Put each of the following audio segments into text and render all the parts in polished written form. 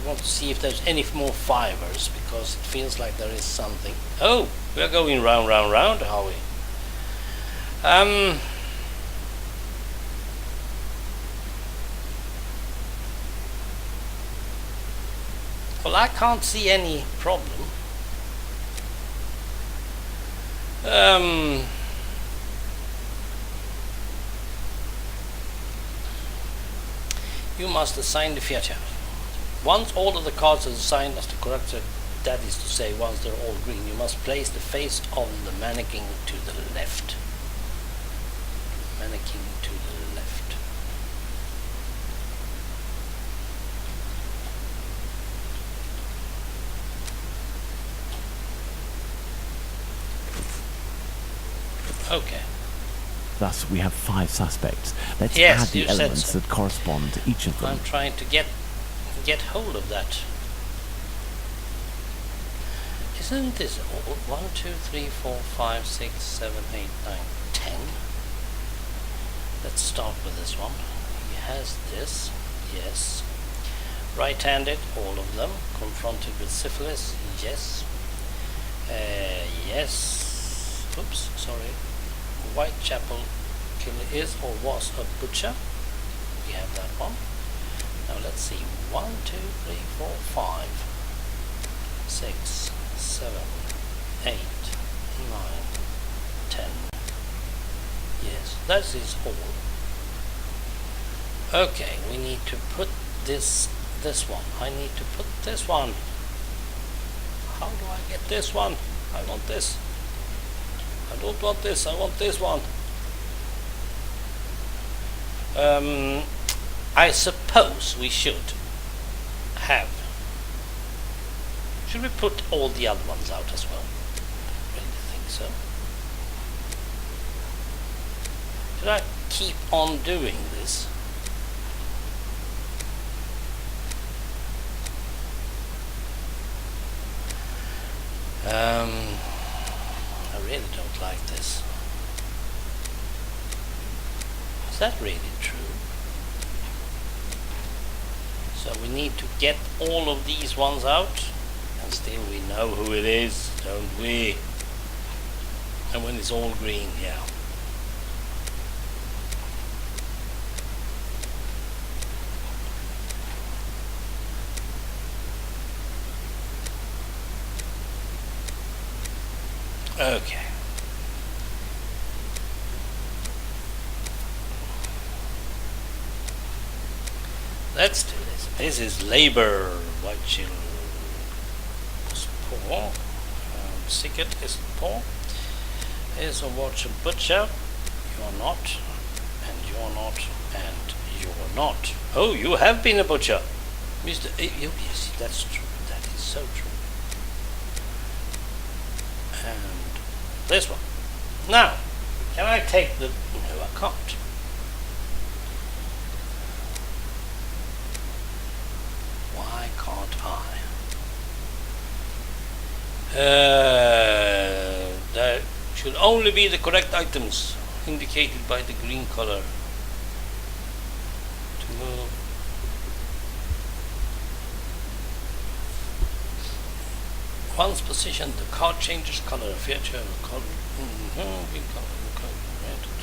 want to see if there's any more fibers, because it feels like there is something. Oh, we are going round, round, round, are we? Well, I can't see any problem. You must assign the feature. Once all of the cards are assigned as the correct, that is to say, once they're all green, you must place the face of the mannequin to the left. Mannequin to the left. Okay. Thus, we have 5 suspects. Let's Yes, add the you said elements so. that correspond to each of them. I'm trying to get hold of that. Isn't this 1, 2, 3, 4, 5, 6, 7, 8, 9, 10? Let's start with this one. He has this, yes. Right-handed, all of them. Confronted with syphilis, yes. Yes. Oops, sorry. Whitechapel killer is or was a butcher. We have that one. Now let's see. 1, 2, 3, 4, 5, 6, 7, 8, 9, 10. Yes, that is all. Okay, we need to put this one. I need to put this one. How do I get this one? I want this. I don't want this, I want this one. I suppose we should have. Should we put all the other ones out as well? I really think so. Should I keep on doing this? I really don't like this. Is that really true? So we need to get all of these ones out, and still we know who it is, don't we? And when it's all green, yeah. Okay. Let's do this. This is labor. White chill was poor. Sicket is poor. Is a watch a butcher. You're not. And you're not. And you're not. Oh, you have been a butcher. Mr. Yes, that's true. That is so true. And this one. Now, can I take the... No, I can't. Why can't I? There should only be the correct items indicated by the green color. To move. Once positioned, the card changes color. Feature color. Green color.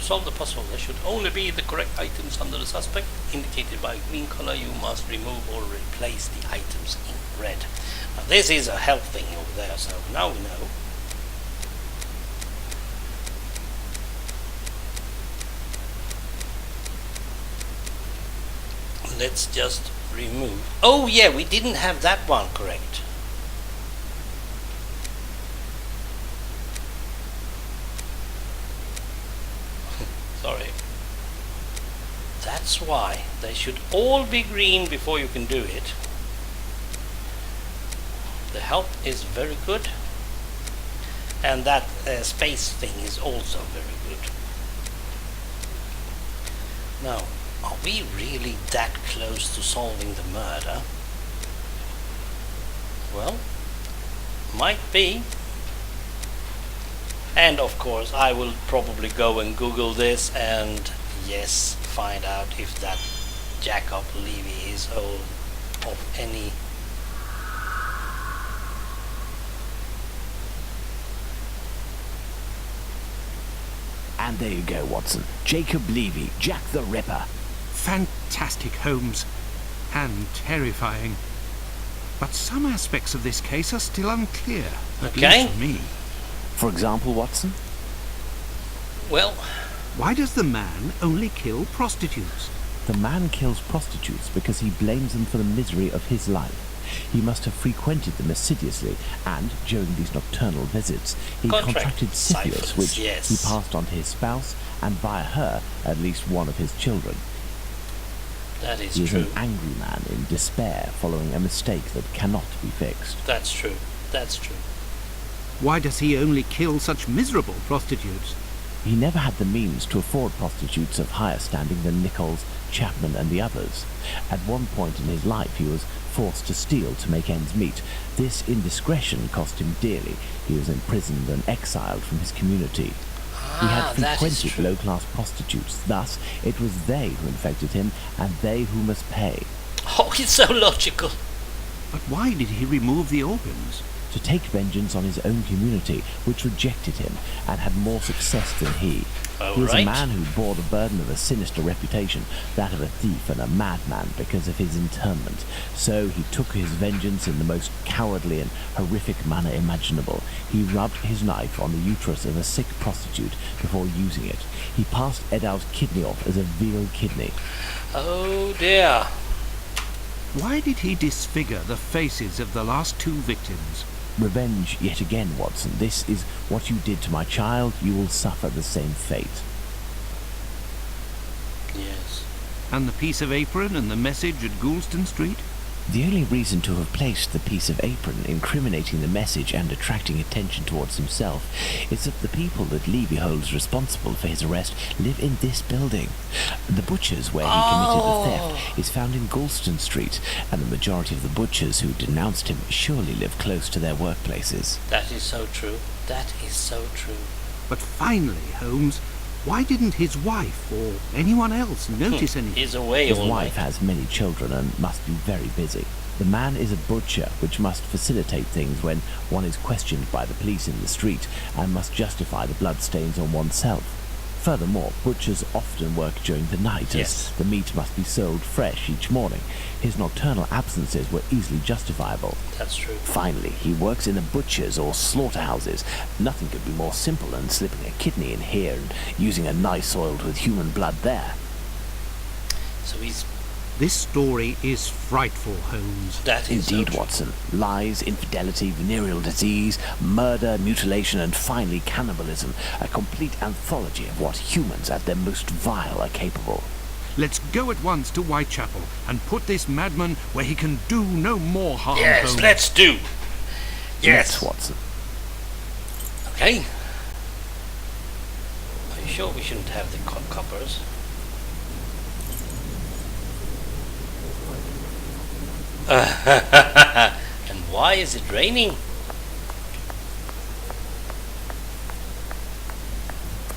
To solve the puzzle, there should only be the correct items under the suspect indicated by green color. You must remove or replace the items in red. Now this is a help thing over there, so now we know. Let's just remove. Oh yeah, we didn't have that one correct. Sorry. That's why they should all be green before you can do it. The help is very good, and that space thing is also very good. Now, are we really that close to solving the murder? Well, might be. And of course I will probably go and Google this and yes, find out if that Jacob Levy is of any And there you go, Watson. Jacob Levy, Jack the Ripper. Fantastic, Holmes. And terrifying. But some aspects of this case are still unclear, at least for me. For example, Watson? Well, Why does the man only kill prostitutes? The man kills prostitutes because he blames them for the misery of his life. He must have frequented them assiduously, and during these nocturnal visits, he contracted syphilis, which he passed on to his spouse, and via her, at least one of his children. that is He is true. an angry man in despair following a mistake that cannot be fixed. That's true. That's true. Why does he only kill such miserable prostitutes? He never had the means to afford prostitutes of higher standing than Nichols, Chapman, and the others. At one point in his life, he was forced to steal to make ends meet. This indiscretion cost him dearly. He was imprisoned and exiled from his community. He had frequented low-class prostitutes. Thus, it was they who infected him, and they who must pay. Oh, it's so logical. But why did he remove the organs? To take vengeance on his own community, which rejected him and had more success than he. He was a man who bore the burden of a sinister reputation, that of a thief and a madman, because of his internment. So he took his vengeance in the most cowardly and horrific manner imaginable. He rubbed his knife on the uterus of a sick prostitute before using it. He passed Edow's kidney off as a veal kidney. Oh dear. Why did he disfigure the faces of the last two victims? Revenge yet again, Watson. This is what you did to my child. You will suffer the same fate. Yes. And the piece of apron and the message at Goulston Street? The only reason to have placed the piece of apron incriminating the message and attracting attention towards himself is that the people that Levy holds responsible for his arrest live in this building. The butcher's where he committed the theft is found in Goulston Street, and the majority of the butchers who denounced him surely live close to their workplaces. That is so true. That is so true. But finally, Holmes, why didn't his wife or anyone else notice anything? He's away His all wife night. has many children and must be very busy. The man is a butcher, which must facilitate things when one is questioned by the police in the street and must justify the bloodstains on oneself. Furthermore, butchers often work during the night, as the meat must be sold fresh each morning. His nocturnal absences were easily justifiable. That's true. Finally, he works in a butcher's or slaughterhouses. Nothing could be more simple than slipping a kidney in here and using a knife soiled with human blood there. So he's... This story is frightful, Holmes. That is Indeed, so true. Watson. Lies, infidelity, venereal disease, murder, mutilation, and finally cannibalism. A complete anthology of what humans at their most vile are capable. Let's go at once to Whitechapel and put this madman where he can do no more harm. Yes, Holmes. let's do. Yes, Watson. Okay. Are you sure we shouldn't have the coppers? And why is it raining?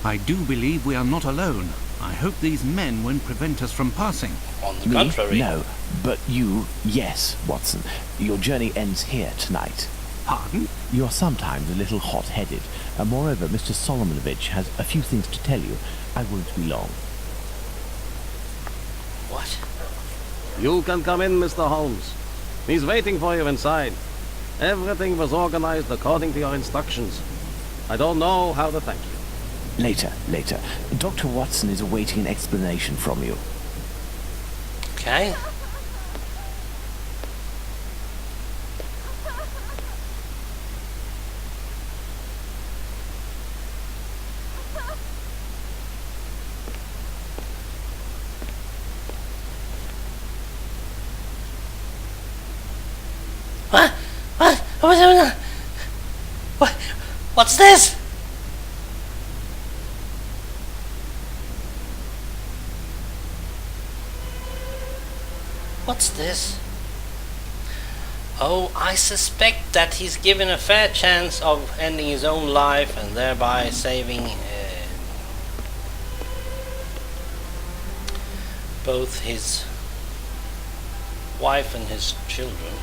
I do believe we are not alone. I hope these men won't prevent us from passing. On the Me? contrary. No. But you, yes, Watson. Your journey ends here tonight. Pardon? You are sometimes a little hot-headed, and moreover, Mr. Solomonovich has a few things to tell you. I won't be long. What? You can come in, Mr. Holmes. He's waiting for you inside. Everything was organized according to your instructions. I don't know how to thank you. Later. Dr. Watson is awaiting an explanation from you. Okay. What? What's this? What's this? Oh, I suspect that he's given a fair chance of ending his own life and thereby saving both his wife and his children.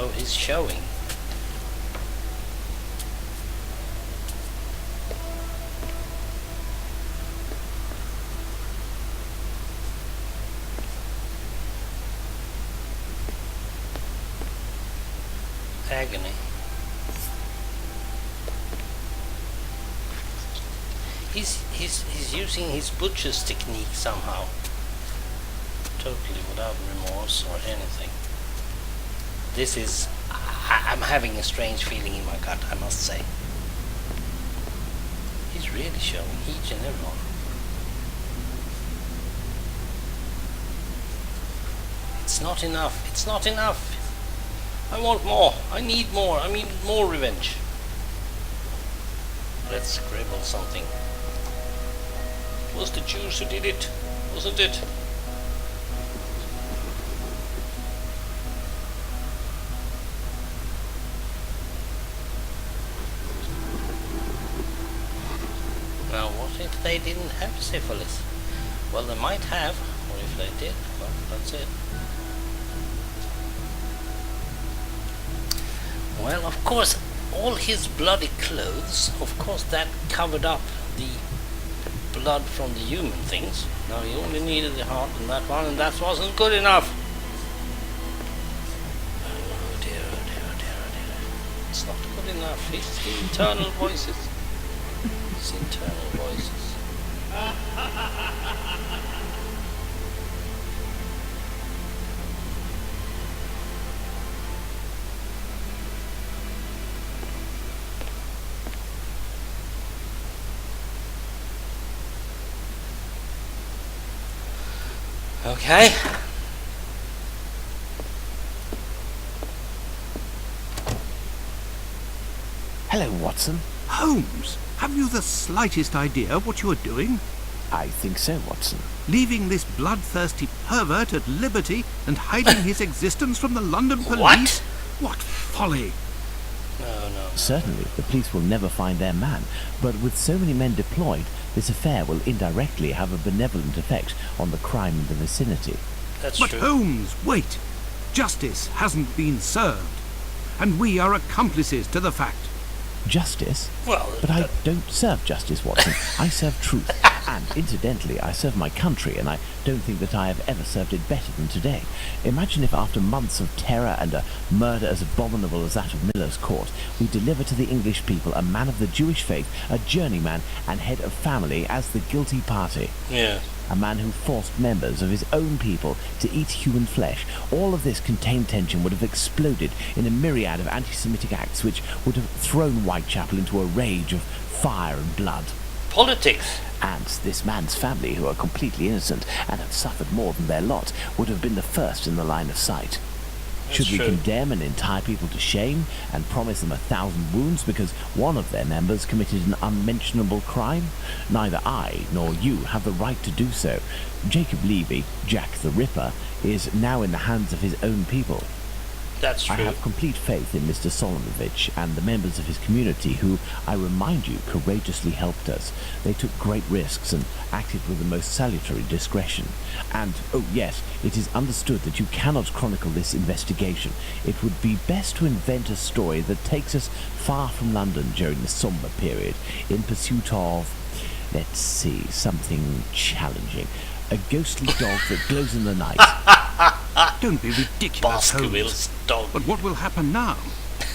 Oh, he's showing. Agony. He's using his butcher's technique somehow. Totally without remorse or anything. This is... I'm having a strange feeling in my gut, I must say. He's really showing each and every one. It's not enough. It's not enough. I want more. I need more. I need more revenge. Let's scribble something. It was the Jews who did it, wasn't it? Now, what if they didn't have syphilis? Well, they might have, or if they did, well, that's it. Well, of course, all his bloody clothes, of course, that covered up the blood from the human things. Now he only needed the heart and that one, and that wasn't good enough. Oh dear, oh dear, oh dear, oh dear. It's not good enough. It's the internal voices. It's internal voices. Okay. Hello, Watson. Holmes, have you the slightest idea what you are doing? I think so, Watson. Leaving this bloodthirsty pervert at liberty and hiding his existence from the London police? What? What folly! No. Certainly, the police will never find their man, but with so many men deployed, this affair will indirectly have a benevolent effect on the crime in the vicinity. That's But true. Holmes, wait! Justice hasn't been served, and we are accomplices to the fact. Justice? Well, But I don't serve justice, Watson. I serve truth. And incidentally, I serve my country, and I don't think that I have ever served it better than today. Imagine if after months of terror and a murder as abominable as that of Miller's Court, we deliver to the English people a man of the Jewish faith, a journeyman and head of family as the guilty party. yeah. A man who forced members of his own people to eat human flesh. All of this contained tension would have exploded in a myriad of anti-Semitic acts which would have thrown Whitechapel into a rage of fire and blood. Politics. And this man's family, who are completely innocent and have suffered more than their lot, would have been the first in the line of sight. That's Should we true. condemn an entire people to shame and promise them 1,000 wounds because one of their members committed an unmentionable crime? Neither I nor you have the right to do so. Jacob Levy, Jack the Ripper, is now in the hands of his own people. That's true. I have complete faith in Mr. Solomovich and the members of his community who, I remind you, courageously helped us. They took great risks and acted with the most salutary discretion. And, oh yes, it is understood that you cannot chronicle this investigation. It would be best to invent a story that takes us far from London during the somber period, in pursuit of, let's see, something challenging. A ghostly dog that glows in the night. Don't be ridiculous, Holmes. Baskerville's dog. But what will happen now?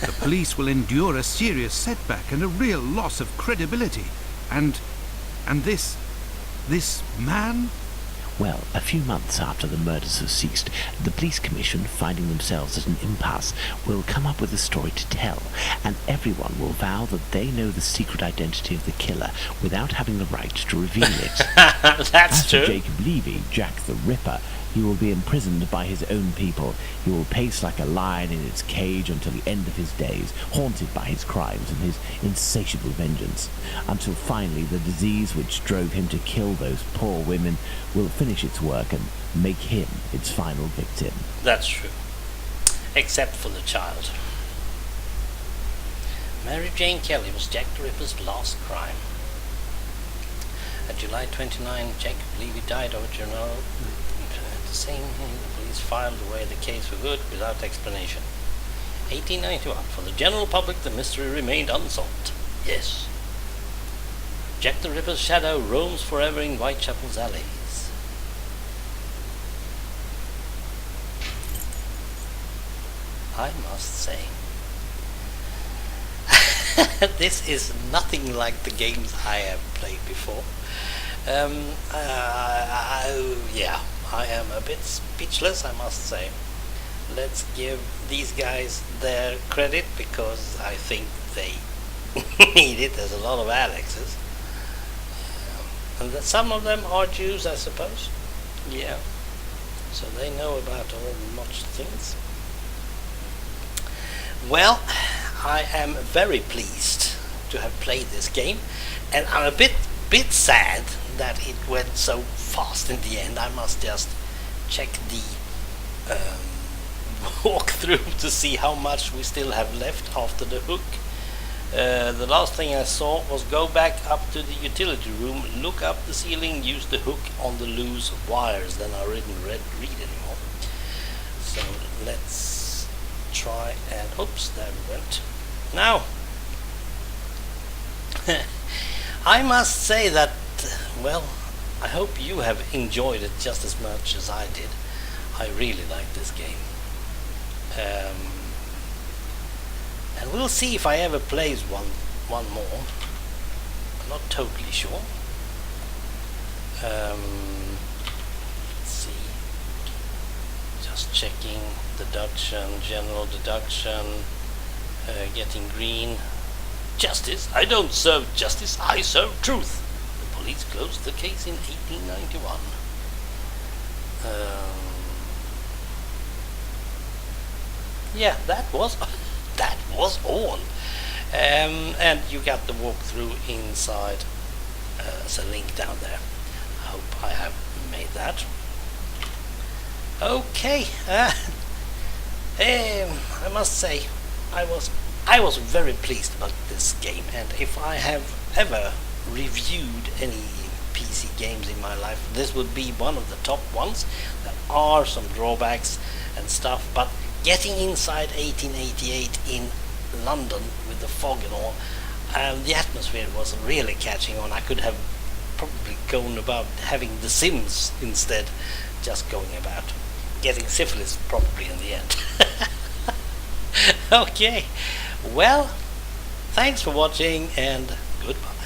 The police will endure a serious setback and a real loss of credibility. And this man? Well, a few months after the murders have ceased, the police commission, finding themselves at an impasse, will come up with a story to tell, and everyone will vow that they know the secret identity of the killer without having the right to reveal it. That's As true. for Jacob Levy, Jack the Ripper, he will be imprisoned by his own people. He will pace like a lion in its cage until the end of his days, haunted by his crimes and his insatiable vengeance, until finally the disease which drove him to kill those poor women will finish its work and make him its final victim. That's true. Except for the child. Mary Jane Kelly was Jack the Ripper's last crime. At July 29, Jacob Levy died of a general. At the same time, the police filed away the case for good without explanation. 1891. For the general public, the mystery remained unsolved. Yes. Jack the Ripper's shadow roams forever in Whitechapel's alleys. I must say, this is nothing like the games I have played before. Yeah, I am a bit speechless, I must say. Let's give these guys their credit, because I think they need it. There's a lot of Alexes. And that some of them are Jews, I suppose. Yeah. So they know about all much things. Well, I am very pleased to have played this game, and I'm a bit sad that it went so fast in the end. I must just check the walkthrough to see how much we still have left after the hook. The last thing I saw was go back up to the utility room, look up the ceiling, use the hook on the loose wires. Then I didn't read anymore. So let's try and oops, there we went. Now I must say that, well, I hope you have enjoyed it just as much as I did. I really like this game. And we'll see if I ever plays one more. I'm not totally sure. Let's see. Just checking deduction, general deduction, getting green. Justice? I don't serve justice, I serve truth. The police closed the case in 1891. Yeah, that was all. And you got the walkthrough inside. There's a link down there. I hope I have made that. Okay. I must say, I was very pleased about this game, and if I have ever reviewed any PC games in my life, this would be one of the top ones. There are some drawbacks and stuff, but getting inside 1888 in London with the fog and all, the atmosphere was really catching on. I could have probably gone about having The Sims instead, just going about getting syphilis probably in the end. Okay, well, thanks for watching and goodbye.